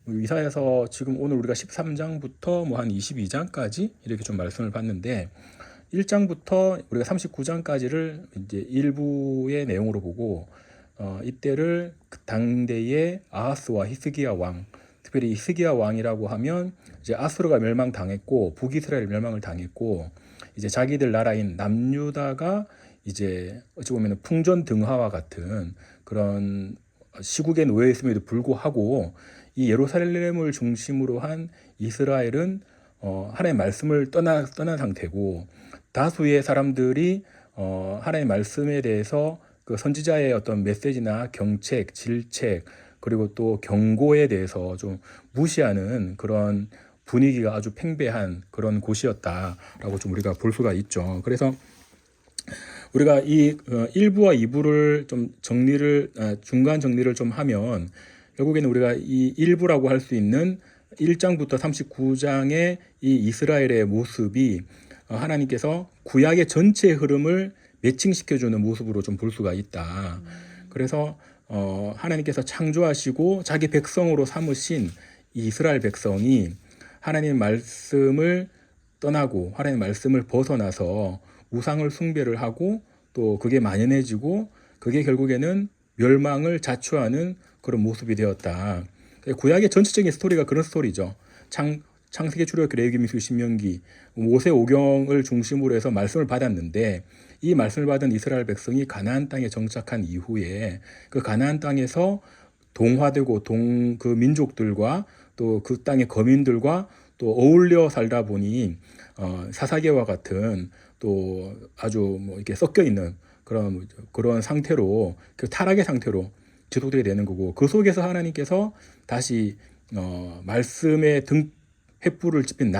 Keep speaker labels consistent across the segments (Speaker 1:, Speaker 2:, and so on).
Speaker 1: 이사야서 지금 오늘 우리가 13장부터 뭐 한 22장까지 이렇게 좀 말씀을 봤는데 1장부터 우리가 39장까지를 이제 일부의 내용으로 보고 이때를 그 당대의 아하스와 히스기야 왕, 특별히 히스기야 왕이라고 하면 이제 아수르가 멸망당했고 북이스라엘 멸망을 당했고 이제 자기들 나라인 남유다가 이제 어찌 보면 풍전등화와 같은 그런 시국에 놓여 있음에도 불구하고 이 예루살렘을 중심으로 한 이스라엘은 하나님의 말씀을 떠난 상태고 다수의 사람들이 하나님의 말씀에 대해서 그 선지자의 어떤 메시지나 경책, 질책 그리고 또 경고에 대해서 좀 무시하는 그런 분위기가 아주 팽배한 그런 곳이었다라고 좀 우리가 볼 수가 있죠. 그래서 우리가 이 1부와 2부를 좀 중간 정리를 좀 하면 결국에는 우리가 이 1부라고 할 수 있는 1장부터 39장의 이 이스라엘의 모습이 하나님께서 구약의 전체 흐름을 매칭시켜주는 모습으로 좀 볼 수가 있다. 그래서 하나님께서 창조하시고 자기 백성으로 삼으신 이 이스라엘 백성이 하나님 말씀을 떠나고 하나님 말씀을 벗어나서 우상을 숭배를 하고 또 그게 만연해지고 그게 결국에는 멸망을 자초하는 그런 모습이 되었다. 구약의 전체적인 스토리가 그런 스토리죠. 창세기, 출애굽기, 레위기, 민수기, 신명기, 모세오경을 중심으로 해서 말씀을 받았는데 이 말씀을 받은 이스라엘 백성이 가나안 땅에 정착한 이후에 그 가나안 땅에서 동화되고 그 민족들과 또 그 땅의 거민들과 또 어울려 살다 보니 사사계와 같은 또 아주 뭐 이렇게 섞여 있는 그런 상태로 그 타락의 상태로 지속되게 되는 거고 그 속에서 하나님께서 다시 말씀의 횃불을 짚인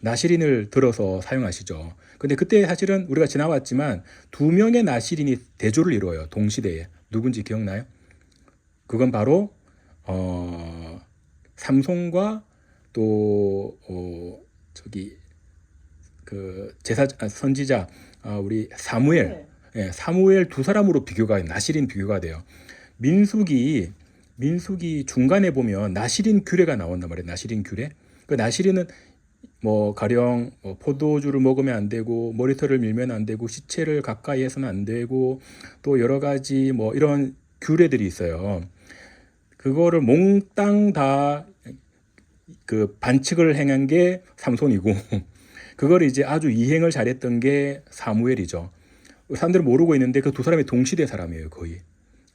Speaker 1: 나시린을 들어서 사용하시죠. 근데 그때 사실은 우리가 지나왔지만 두 명의 나시린이 대조를 이루어요. 동시대에. 누군지 기억나요? 그건 바로 삼손과 또 그 선지자 우리 사무엘, 사무엘 두 사람으로 나시린 비교가 돼요. 민수기 중간에 보면 나시린 규례가 나온단 말이에요. 나시린 규례. 그 나시린은 뭐 가령 포도주를 먹으면 안 되고 머리털을 밀면 안 되고 시체를 가까이 해서는 안 되고 또 여러 가지 뭐 이런 규례들이 있어요. 그거를 몽땅 다 그 반칙을 행한 게 삼손이고 그걸 이제 아주 이행을 잘했던 게 사무엘이죠. 사람들은 모르고 있는데 그 두 사람이 동시대 사람이에요. 거의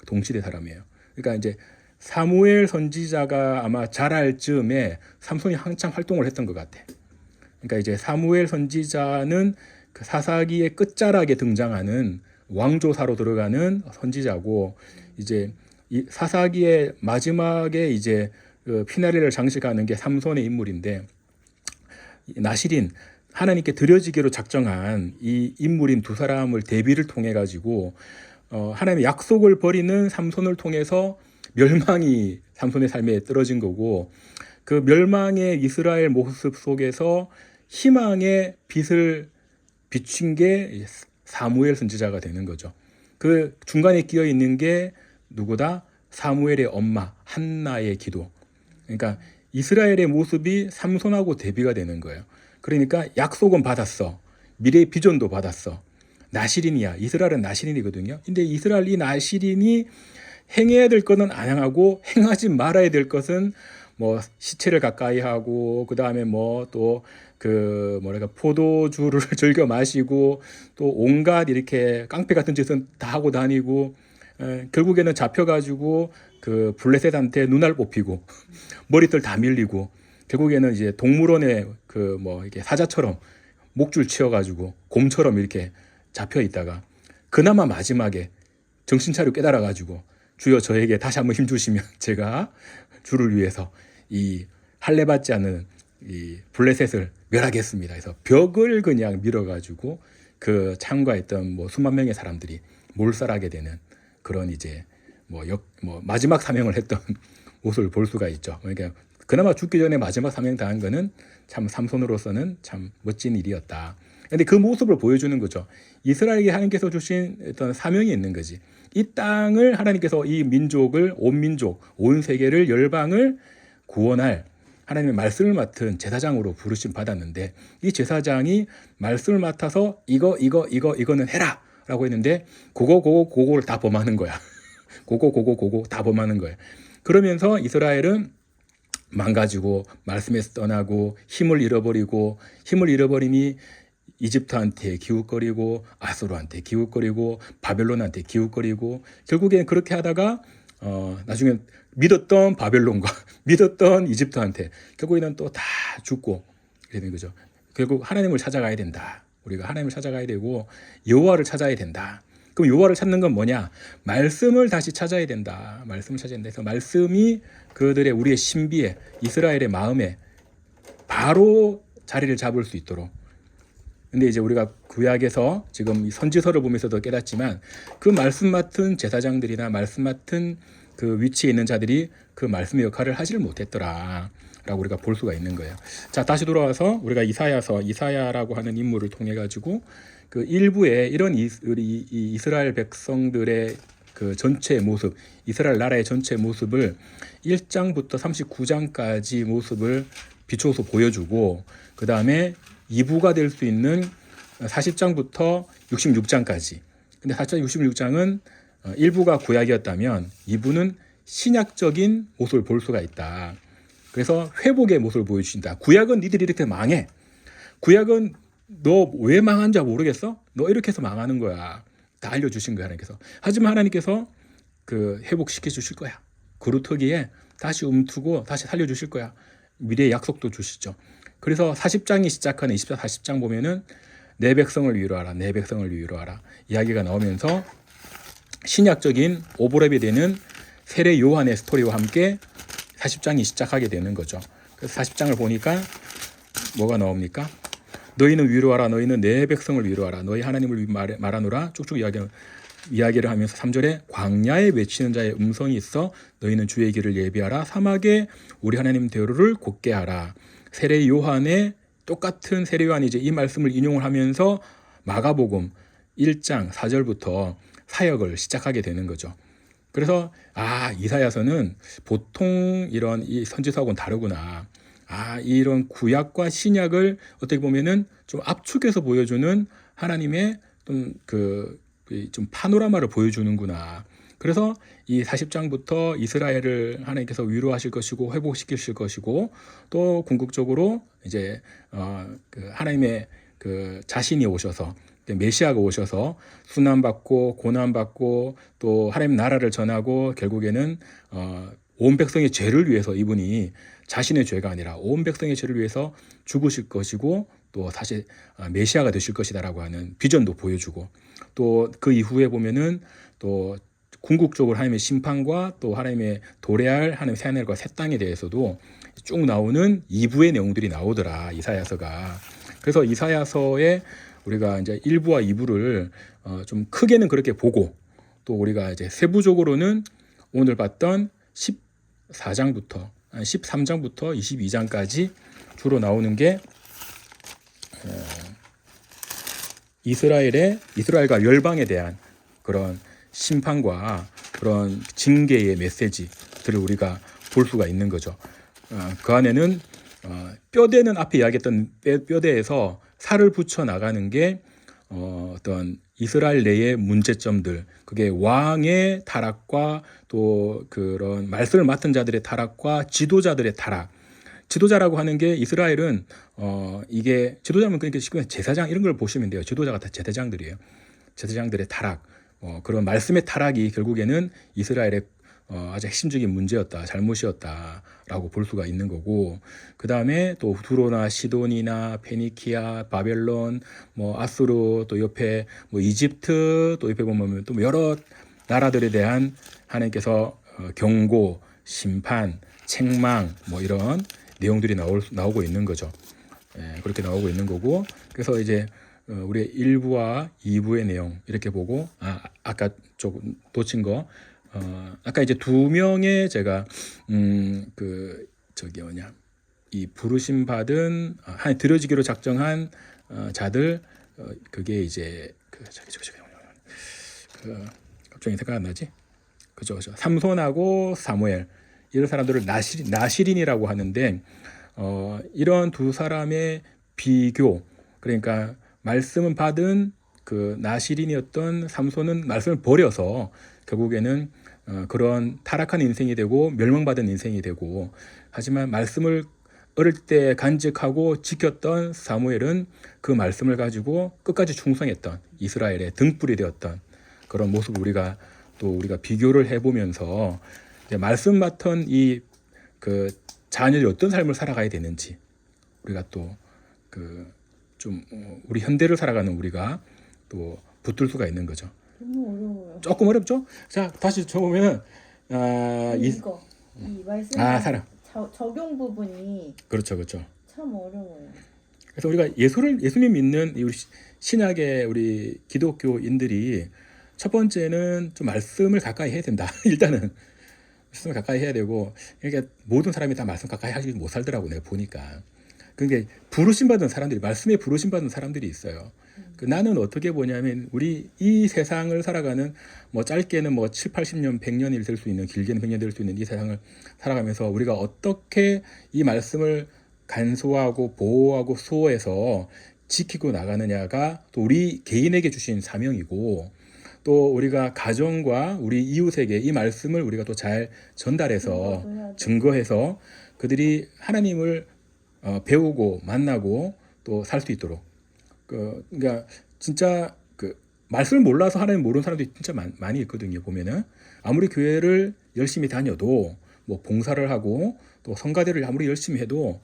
Speaker 1: 동시대 사람이에요. 그러니까 이제 사무엘 선지자가 아마 자랄 즈음에 삼손이 한창 활동을 했던 것 같아. 그러니까 이제 사무엘 선지자는 그 사사기의 끝자락에 등장하는 왕조사로 들어가는 선지자고 이제 이 사사기의 마지막에 이제 그 피나리를 장식하는 게 삼손의 인물인데 나시린 하나님께 드려지기로 작정한 이 인물인 두 사람을 대비를 통해 가지고 하나님의 약속을 버리는 삼손을 통해서 멸망이 삼손의 삶에 떨어진 거고 그 멸망의 이스라엘 모습 속에서 희망의 빛을 비춘 게 사무엘 선지자가 되는 거죠. 그 중간에 끼어 있는 게 누구다? 사무엘의 엄마 한나의 기도. 그러니까 이스라엘의 모습이 삼손하고 대비가 되는 거예요. 그러니까 약속은 받았어. 미래의 비전도 받았어. 나시린이야. 이스라엘은 나시린이거든요. 근데 이스라엘 이 나시린이 행해야 될 것은 안 행하고 행하지 말아야 될 것은 뭐 시체를 가까이 하고 그다음에 뭐 또 그 포도주를 즐겨 마시고 또 온갖 이렇게 깡패 같은 짓은 다 하고 다니고 결국에는 잡혀가지고 그 블레셋한테 눈알 뽑히고 머리털 다 밀리고 결국에는 이제 동물원에 그 뭐 이렇게 사자처럼 목줄 치어가지고 곰처럼 이렇게 잡혀 있다가 그나마 마지막에 정신 차려 깨달아가지고 주여 저에게 다시 한번 힘 주시면 제가 주를 위해서 이 할례받지 않은 이 블레셋을 멸하겠습니다. 그래서 벽을 그냥 밀어가지고 그 참가했던 뭐 수만 명의 사람들이 몰살하게 되는 그런 이제 뭐 마지막 사명을 했던 모습을 볼 수가 있죠. 그러니까 그나마 죽기 전에 마지막 사명 당한 거는 참 삼손으로서는 참 멋진 일이었다. 근데 그 모습을 보여주는 거죠. 이스라엘에게 하나님께서 주신 어떤 사명이 있는 거지. 이 땅을 하나님께서 이 민족을 온 민족, 온 세계를 열방을 구원할 하나님의 말씀을 맡은 제사장으로 부르심 받았는데 이 제사장이 말씀을 맡아서 이거는 해라라고 했는데 그거를 다 범하는 거야. 그거 다 범하는 거야. 그러면서 이스라엘은 망가지고 말씀에서 떠나고 힘을 잃어버림이 이집트한테 기웃거리고 아수르한테 기웃거리고 바벨론한테 기웃거리고 결국엔 그렇게 하다가 나중에 믿었던 바벨론과 믿었던 이집트한테 결국에는 또 다 죽고 이렇게 된 거죠. 결국 하나님을 찾아가야 된다. 우리가 하나님을 찾아가야 되고 여호와를 찾아야 된다. 그럼 여호와를 찾는 건 뭐냐? 말씀을 다시 찾아야 된다. 말씀을 찾아야 된다. 그래서 말씀이 그들의 우리의 신비에 이스라엘의 마음에 바로 자리를 잡을 수 있도록. 근데 이제 우리가 구약에서 지금 이 선지서를 보면서도 깨닫지만 그 말씀 맡은 제사장들이나 말씀 맡은 그 위치에 있는 자들이 그 말씀의 역할을 하지를 못했더라 라고 우리가 볼 수가 있는 거예요. 자, 다시 돌아와서 우리가 이사야라고 하는 인물을 통해 가지고 그 일부의 이런 우리 이스라엘 백성들의 그 전체 모습, 이스라엘 나라의 전체 모습을 1장부터 39장까지 모습을 비춰서 보여주고 그 다음에 2부가 될 수 있는 40장부터 66장까지. 근데 40장 66장은 1부가 구약이었다면 2부는 신약적인 모습을 볼 수가 있다. 그래서 회복의 모습을 보여주신다. 구약은 니들이 이렇게 망해. 구약은 너 왜 망한지 모르겠어? 너 이렇게 해서 망하는 거야. 다 알려주신 거야, 하나님께서. 하지만 하나님께서 그 회복시켜 주실 거야. 그루터기에 다시 움트고 다시 살려주실 거야. 미래의 약속도 주시죠. 그래서 40장이 시작하는 24, 40장 보면은 내 백성을 위로하라, 내 백성을 위로하라 이야기가 나오면서 신약적인 오버랩이 되는 세례 요한의 스토리와 함께 40장이 시작하게 되는 거죠. 그래서 40장을 보니까 뭐가 나옵니까? 너희는 위로하라, 너희는 내 백성을 위로하라, 너희 하나님을 말하노라 쭉쭉 이야기를 하면서 3절에 광야에 외치는 자의 음성이 있어 너희는 주의 길을 예비하라, 사막에 우리 하나님 대로를 곧게 하라. 세례 요한의 똑같은 세례 요한이 이제 이 말씀을 인용을 하면서 마가복음 1장 4절부터 사역을 시작하게 되는 거죠. 그래서 이사야서는 보통 이런 이 선지서하고는 다르구나. 이런 구약과 신약을 어떻게 보면은 좀 압축해서 보여주는 하나님의 좀 파노라마를 보여주는구나. 그래서 이 40장부터 이스라엘을 하나님께서 위로하실 것이고 회복시키실 것이고 또 궁극적으로 이제 그 하나님의 그 자신이 오셔서 메시아가 오셔서 순환받고 고난받고 또 하나님 나라를 전하고 결국에는 온 백성의 죄를 위해서 이분이 자신의 죄가 아니라 온 백성의 죄를 위해서 죽으실 것이고 또 사실 메시아가 되실 것이다라고 하는 비전도 보여주고 또 그 이후에 보면은 또 궁극적으로 하나님의 심판과 또 하나님의 도래할 하나님의 새하늘과 새 땅에 대해서도 쭉 나오는 2부의 내용들이 나오더라, 이사야서가. 그래서 이사야서에 우리가 이제 1부와 2부를 좀 크게는 그렇게 보고 또 우리가 이제 세부적으로는 오늘 봤던 13장부터 22장까지 주로 나오는 게 이스라엘과 열방에 대한 그런 심판과 그런 징계의 메시지들을 우리가 볼 수가 있는 거죠. 그 안에는 뼈대는 앞에 이야기했던 뼈대에서 살을 붙여 나가는 게 어떤 이스라엘 내의 문제점들, 그게 왕의 타락과 또 그런 말씀을 맡은 자들의 타락과 지도자들의 타락. 지도자라고 하는 게 이스라엘은 이게 지도자면 그러니까 제사장 이런 걸 보시면 돼요. 지도자가 다 제사장들이에요. 제사장들의 타락, 그런 말씀의 타락이 결국에는 이스라엘의 아주 핵심적인 문제였다, 잘못이었다라고 볼 수가 있는 거고, 그 다음에 또 두로나 시돈이나 페니키아, 바벨론, 아수르, 또 옆에 이집트, 또 옆에 보면 또 여러 나라들에 대한 하나님께서 경고, 심판, 책망, 이런 내용들이 나오고 있는 거죠. 그렇게 나오고 있는 거고, 그래서 이제 우리의 1부와 2부의 내용 이렇게 보고 아까 조금 놓친 거 아까 이제 2명의 제가 이 부르심 받은 드려지기로 작정한 자들 그게 이제 갑자기 생각 안 나지? 그죠. 삼손하고 사무엘 이런 사람들을 나시린이라고 하는데 이런 두 사람의 비교, 그러니까 말씀은 받은 그 나시린이었던 삼손은 말씀을 버려서 결국에는 그런 타락한 인생이 되고 멸망받은 인생이 되고, 하지만 말씀을 어릴 때 간직하고 지켰던 사무엘은 그 말씀을 가지고 끝까지 충성했던 이스라엘의 등불이 되었던 그런 모습을 우리가 비교를 해보면서 이제 말씀 맡은 이 그 자녀들이 어떤 삶을 살아가야 되는지 우리가 또 좀 우리 현대를 살아가는 우리가 또 붙들 수가 있는 거죠.
Speaker 2: 너무 어려워요.
Speaker 1: 조금 어렵죠? 자, 다시 적으면
Speaker 2: 이 말씀
Speaker 1: 사랑.
Speaker 2: 적용 부분이
Speaker 1: 그렇죠.
Speaker 2: 참 어려워요.
Speaker 1: 그래서 우리가 예수님 믿는 우리 신약의 우리 기독교인들이 첫 번째는 좀 말씀을 가까이 해야 된다. 일단은 말씀을 가까이 해야 되고, 그러니까 모든 사람이 다 말씀 가까이 하지 못 살더라고 내가 보니까. 그러니까 부르심 받은 사람들이, 말씀에 부르심 받은 사람들이 있어요. 나는 어떻게 보냐면 우리 이 세상을 살아가는 뭐 짧게는 뭐 7, 80년, 100년이 될 수 있는, 길게는 100년 될 수 있는 이 세상을 살아가면서 우리가 어떻게 이 말씀을 간소하고 보호하고 수호해서 지키고 나가느냐가 또 우리 개인에게 주신 사명이고, 또 우리가 가정과 우리 이웃에게 이 말씀을 우리가 또 잘 전달해서 증거해서 그들이 하나님을 배우고 만나고 또 살 수 있도록, 그러니까 진짜 말씀을 몰라서 하나님 모르는 사람들이 진짜 많이 있거든요. 보면은 아무리 교회를 열심히 다녀도 뭐 봉사를 하고 또 성가대를 아무리 열심히 해도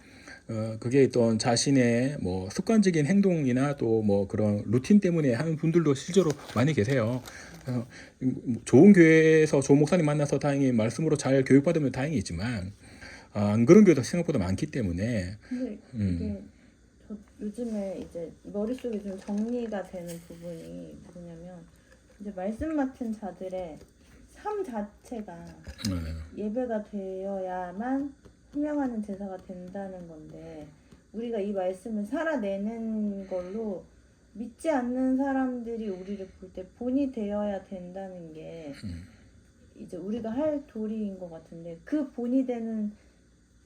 Speaker 1: 그게 또 자신의 뭐 습관적인 행동이나 또 뭐 그런 루틴 때문에 하는 분들도 실제로 많이 계세요. 좋은 교회에서 좋은 목사님 만나서 다행히 말씀으로 잘 교육받으면 다행이지만 안 그런 교회도 생각보다 많기 때문에.
Speaker 2: 근데 이게 저 요즘에 이제 머릿속에 좀 정리가 되는 부분이 뭐냐면, 이제 말씀 맡은 자들의 삶 자체가 예배가 되어야만 분명하는 제사가 된다는 건데, 우리가 이 말씀을 살아내는 걸로 믿지 않는 사람들이 우리를 볼 때 본이 되어야 된다는 게 이제 우리가 할 도리인 것 같은데, 그 본이 되는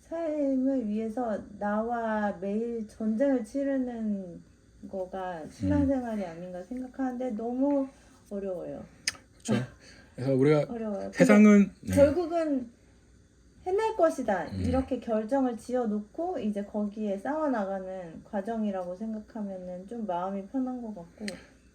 Speaker 2: 삶을 위해서 나와 매일 전쟁을 치르는 거가 신앙생활이 아닌가 생각하는데 너무 어려워요.
Speaker 1: 그렇죠. 그래서 우리가
Speaker 2: 어려워요.
Speaker 1: 세상은
Speaker 2: 결국은 해낼 것이다 이렇게 결정을 지어놓고 이제 거기에 싸워나가는 과정이라고 생각하면은 좀 마음이 편한 것 같고,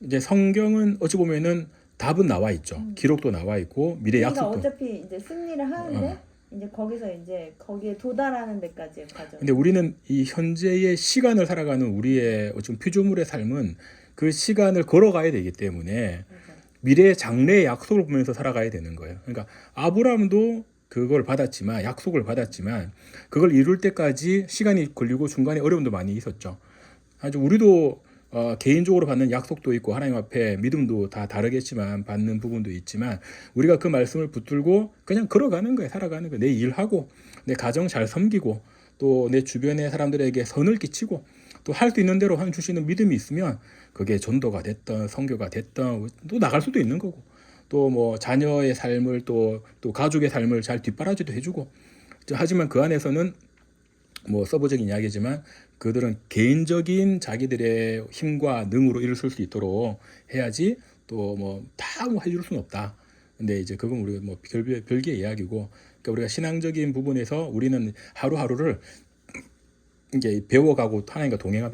Speaker 1: 이제 성경은 어찌 보면은 답은 나와 있죠. 기록도 나와 있고 미래
Speaker 2: 우리가
Speaker 1: 약속도.
Speaker 2: 어차피 이제 승리를 하는데 이제 거기서 이제 거기에 도달하는 데까지의 과정.
Speaker 1: 근데 우리는 이 현재의 시간을 살아가는 우리의 어떤 피조물의 삶은 그 시간을 걸어가야 되기 때문에 미래의 장래의 약속을 보면서 살아가야 되는 거예요. 그러니까 아브라함도 그걸 받았지만, 약속을 받았지만 그걸 이룰 때까지 시간이 걸리고 중간에 어려움도 많이 있었죠. 아주 우리도 개인적으로 받는 약속도 있고 하나님 앞에 믿음도 다 다르겠지만 받는 부분도 있지만, 우리가 그 말씀을 붙들고 그냥 걸어가는 거예요. 살아가는 거예요. 내 일하고 내 가정 잘 섬기고 또 내 주변의 사람들에게 선을 끼치고 또 할 수 있는 대로 하나님 주시는 믿음이 있으면 그게 전도가 됐던 선교가 됐던 또 나갈 수도 있는 거고, 또 뭐 자녀의 삶을 또 가족의 삶을 잘 뒷바라지도 해주고. 하지만 그 안에서는 뭐 서브적인 이야기지만 그들은 개인적인 자기들의 힘과 능으로 일을 쓸 수 있도록 해야지, 또 뭐 다 뭐 해줄 수는 없다. 근데 이제 그건 우리가 뭐 별개의 이야기고, 그러니까 우리가 신앙적인 부분에서 우리는 하루하루를 이제 배워가고 하나님과 동행하면서